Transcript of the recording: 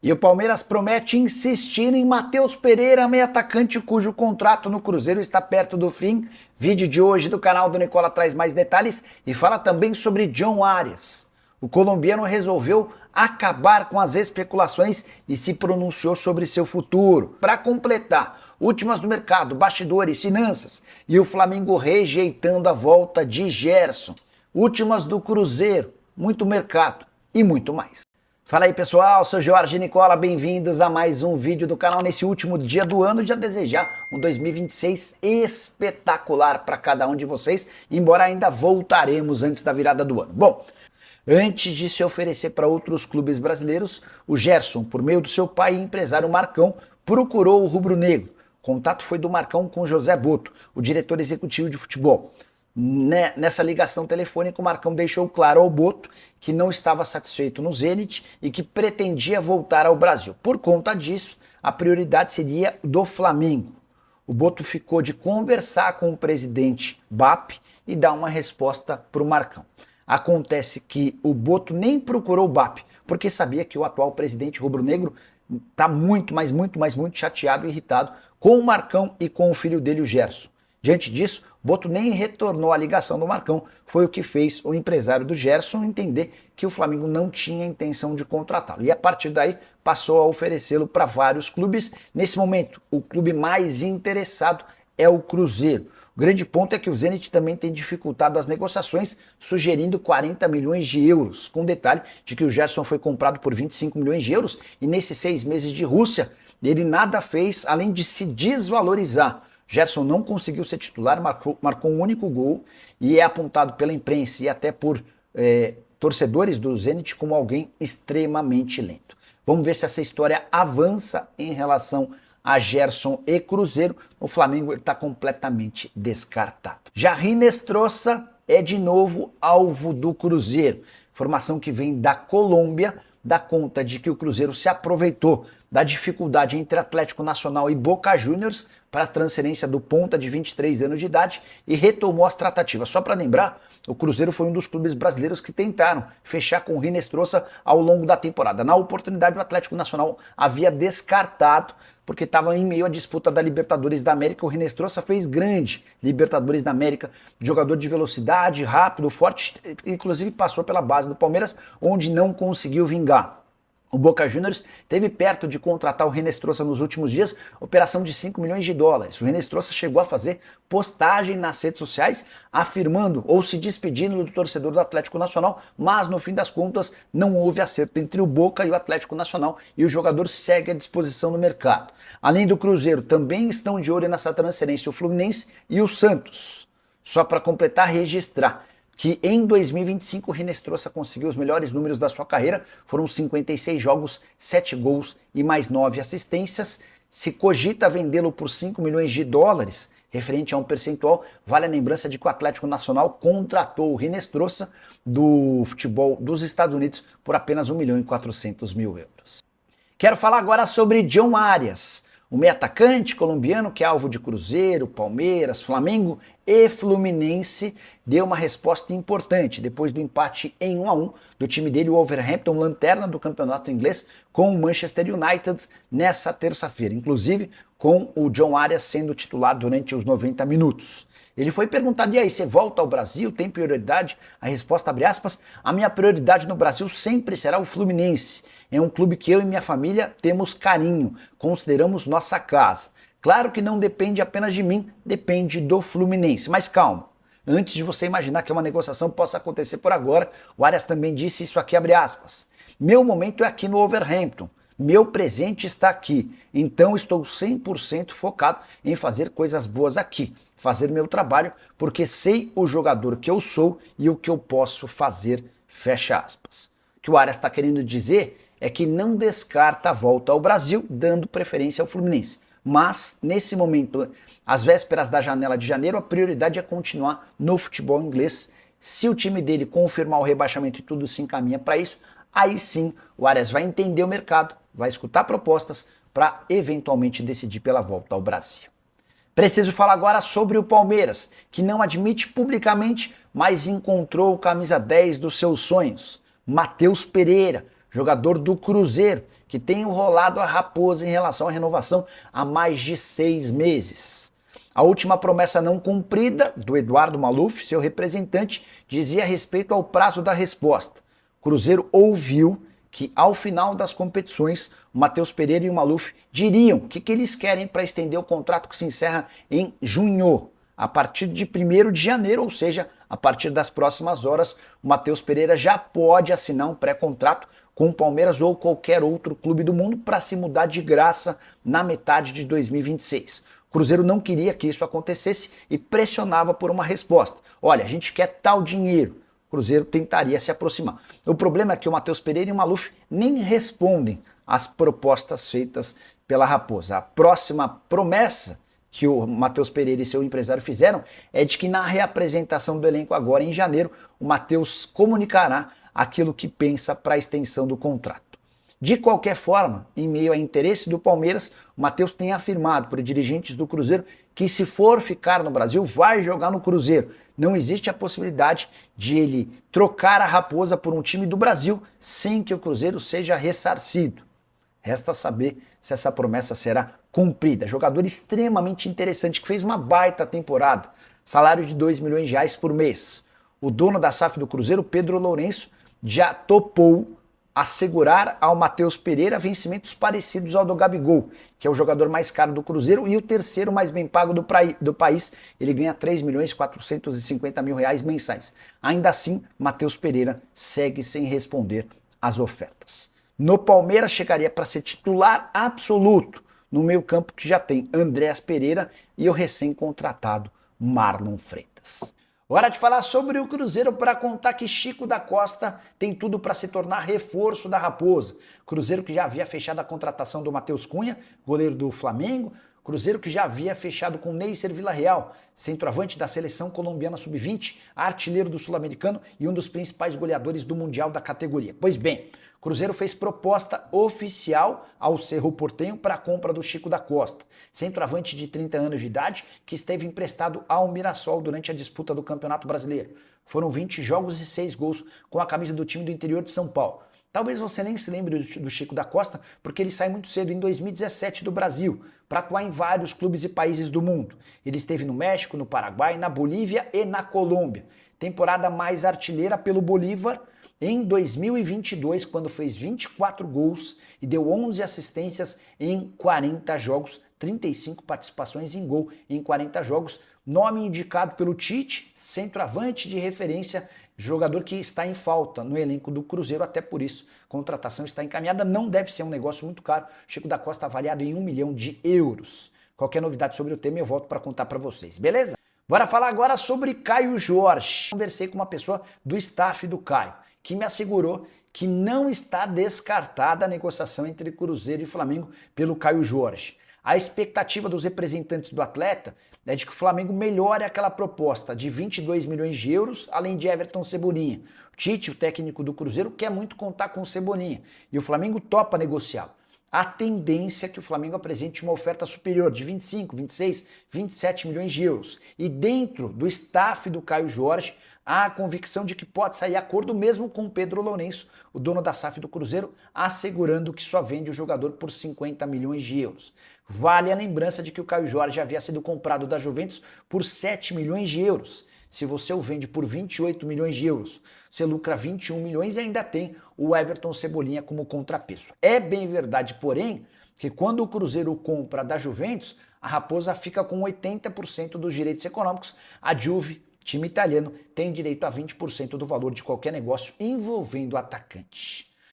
E o Palmeiras promete insistir em Matheus Pereira, meio atacante cujo contrato no Cruzeiro está perto do fim. Vídeo de hoje do canal do Nicola traz mais detalhes e fala também sobre John Arias. O colombiano resolveu acabar com as especulações e se pronunciou sobre seu futuro. Para completar, últimas do mercado, bastidores, finanças e o Flamengo rejeitando a volta de Gerson. Últimas do Cruzeiro, muito mercado e muito mais. Fala aí pessoal, sou Jorge Nicola, bem-vindos a mais um vídeo do canal nesse último dia do ano. Já desejar um 2026 espetacular para cada um de vocês, embora ainda voltaremos antes da virada do ano. Bom, antes de se oferecer para outros clubes brasileiros, o Gerson, por meio do seu pai e empresário Marcão, procurou o rubro-negro. O contato foi do Marcão com José Boto, o diretor executivo de futebol. Nessa ligação telefônica, o Marcão deixou claro ao Boto que não estava satisfeito no Zenit e que pretendia voltar ao Brasil. Por conta disso, a prioridade seria do Flamengo. O Boto ficou de conversar com o presidente BAP e dar uma resposta para o Marcão. Acontece que o Boto nem procurou o BAP, porque sabia que o atual presidente rubro-negro está muito chateado e irritado com o Marcão e com o filho dele, o Gerson. Diante disso, Boto nem retornou a ligação do Marcão, foi o que fez o empresário do Gerson entender que o Flamengo não tinha intenção de contratá-lo. E a partir daí passou a oferecê-lo para vários clubes. Nesse momento, o clube mais interessado é o Cruzeiro. O grande ponto é que o Zenit também tem dificultado as negociações, sugerindo 40 milhões de euros, com detalhe de que o Gerson foi comprado por 25 milhões de euros e nesses 6 meses de Rússia ele nada fez além de se desvalorizar. Gerson não conseguiu ser titular, marcou um único gol e é apontado pela imprensa e até por torcedores do Zenit como alguém extremamente lento. Vamos ver se essa história avança em relação a Gerson e Cruzeiro. O Flamengo está completamente descartado. Já Hinestrosa é de novo alvo do Cruzeiro. Informação que vem da Colômbia dá conta de que o Cruzeiro se aproveitou da dificuldade entre Atlético Nacional e Boca Juniors para a transferência do ponta de 23 anos de idade e retomou as tratativas. Só para lembrar, o Cruzeiro foi um dos clubes brasileiros que tentaram fechar com o Hinestrosa ao longo da temporada. Na oportunidade, o Atlético Nacional havia descartado, porque estava em meio à disputa da Libertadores da América. O Hinestrosa fez grande Libertadores da América, jogador de velocidade, rápido, forte, inclusive passou pela base do Palmeiras, onde não conseguiu vingar. O Boca Juniors teve perto de contratar o Hinestrosa nos últimos dias, operação de 5 milhões de dólares. O Hinestrosa chegou a fazer postagem nas redes sociais afirmando ou se despedindo do torcedor do Atlético Nacional, mas no fim das contas não houve acerto entre o Boca e o Atlético Nacional e o jogador segue à disposição no mercado. Além do Cruzeiro, também estão de olho nessa transferência o Fluminense e o Santos. Só para completar, registrar que em 2025 o Hinestrosa conseguiu os melhores números da sua carreira, foram 56 jogos, 7 gols e mais 9 assistências. Se cogita vendê-lo por 5 milhões de dólares, referente a um percentual, vale a lembrança de que o Atlético Nacional contratou o Hinestrosa do futebol dos Estados Unidos por apenas 1 milhão e 400 mil euros. Quero falar agora sobre John Arias, o meio atacante colombiano que é alvo de Cruzeiro, Palmeiras, Flamengo e Fluminense, deu uma resposta importante depois do empate em 1-1 do time dele, o Wolverhampton, lanterna do campeonato inglês, com o Manchester United nessa terça-feira, inclusive com o John Arias sendo titular durante os 90 minutos. Ele foi perguntado, e aí, você volta ao Brasil, tem prioridade? A resposta, abre aspas, a minha prioridade no Brasil sempre será o Fluminense. É um clube que eu e minha família temos carinho, consideramos nossa casa. Claro que não depende apenas de mim, depende do Fluminense. Mas calma, antes de você imaginar que uma negociação possa acontecer por agora, o Arias também disse isso aqui, abre aspas. Meu momento é aqui no Wolverhampton. Meu presente está aqui, então estou 100% focado em fazer coisas boas aqui, fazer meu trabalho, porque sei o jogador que eu sou e o que eu posso fazer, fecha aspas. O que o Arias está querendo dizer é que não descarta a volta ao Brasil, dando preferência ao Fluminense. Mas, nesse momento, às vésperas da janela de janeiro, a prioridade é continuar no futebol inglês. Se o time dele confirmar o rebaixamento e tudo se encaminha para isso, aí sim o Arias vai entender o mercado, vai escutar propostas para eventualmente decidir pela volta ao Brasil. Preciso falar agora sobre o Palmeiras, que não admite publicamente, mas encontrou o camisa 10 dos seus sonhos, Matheus Pereira, jogador do Cruzeiro, que tem enrolado a Raposa em relação à renovação há mais de 6 meses. A última promessa não cumprida do Eduardo Maluf, seu representante, dizia respeito ao prazo da resposta. O Cruzeiro ouviu que ao final das competições, o Matheus Pereira e o Maluf diriam o que eles querem para estender o contrato que se encerra em junho. A partir de 1º de janeiro, ou seja, a partir das próximas horas, o Matheus Pereira já pode assinar um pré-contrato com o Palmeiras ou qualquer outro clube do mundo para se mudar de graça na metade de 2026. O Cruzeiro não queria que isso acontecesse e pressionava por uma resposta. Olha, a gente quer tal dinheiro. O Cruzeiro tentaria se aproximar. O problema é que o Matheus Pereira e o Maluf nem respondem às propostas feitas pela Raposa. A próxima promessa que o Matheus Pereira e seu empresário fizeram é de que na reapresentação do elenco agora em janeiro, o Matheus comunicará aquilo que pensa para a extensão do contrato. De qualquer forma, em meio ao interesse do Palmeiras, o Matheus tem afirmado para dirigentes do Cruzeiro que se for ficar no Brasil, vai jogar no Cruzeiro. Não existe a possibilidade de ele trocar a Raposa por um time do Brasil sem que o Cruzeiro seja ressarcido. Resta saber se essa promessa será cumprida. Jogador extremamente interessante, que fez uma baita temporada. Salário de 2 milhões de reais por mês. O dono da SAF do Cruzeiro, Pedro Lourenço, já topou assegurar ao Matheus Pereira vencimentos parecidos ao do Gabigol, que é o jogador mais caro do Cruzeiro e o terceiro mais bem pago do país. Ele ganha 3 milhões e 450 mil reais mensais. Ainda assim, Matheus Pereira segue sem responder às ofertas. No Palmeiras chegaria para ser titular absoluto no meio-campo, que já tem Andréas Pereira e o recém-contratado Marlon Freitas. Hora de falar sobre o Cruzeiro para contar que Chico da Costa tem tudo para se tornar reforço da Raposa. Cruzeiro que já havia fechado a contratação do Matheus Cunha, goleiro do Flamengo. Cruzeiro que já havia fechado com Neisser Villarreal, centroavante da seleção colombiana sub-20, artilheiro do Sul-Americano e um dos principais goleadores do Mundial da categoria. Pois bem, Cruzeiro fez proposta oficial ao Cerro Porteño para a compra do Chico da Costa, centroavante de 30 anos de idade que esteve emprestado ao Mirassol durante a disputa do Campeonato Brasileiro. Foram 20 jogos e 6 gols com a camisa do time do interior de São Paulo. Talvez você nem se lembre do Chico da Costa, porque ele sai muito cedo, em 2017, do Brasil, para atuar em vários clubes e países do mundo. Ele esteve no México, no Paraguai, na Bolívia e na Colômbia. Temporada mais artilheira pelo Bolívar em 2022, quando fez 24 gols e deu 11 assistências em 40 jogos, 35 participações em gol em 40 jogos. Nome indicado pelo Tite, centroavante de referência, jogador que está em falta no elenco do Cruzeiro, até por isso a contratação está encaminhada, não deve ser um negócio muito caro. Chico da Costa avaliado em 1 milhão de euros. Qualquer novidade sobre o tema eu volto para contar para vocês, beleza? Bora falar agora sobre Caio Jorge. Conversei com uma pessoa do staff do Caio, que me assegurou que não está descartada a negociação entre Cruzeiro e Flamengo pelo Caio Jorge. A expectativa dos representantes do atleta é de que o Flamengo melhore aquela proposta de 22 milhões de euros, além de Everton Cebolinha. O Tite, o técnico do Cruzeiro, quer muito contar com o Cebolinha e o Flamengo topa negociá-lo. A tendência é que o Flamengo apresente uma oferta superior de 25, 26, 27 milhões de euros. E dentro do staff do Caio Jorge, há a convicção de que pode sair acordo mesmo com o Pedro Lourenço, o dono da SAF do Cruzeiro, assegurando que só vende o jogador por 50 milhões de euros. Vale a lembrança de que o Caio Jorge havia sido comprado da Juventus por 7 milhões de euros. Se você o vende por 28 milhões de euros, você lucra 21 milhões e ainda tem o Everton Cebolinha como contrapeso. É bem verdade, porém, que quando o Cruzeiro compra da Juventus, a Raposa fica com 80% dos direitos econômicos. A Juve, time italiano, tem direito a 20% do valor de qualquer negócio envolvendo o atacante.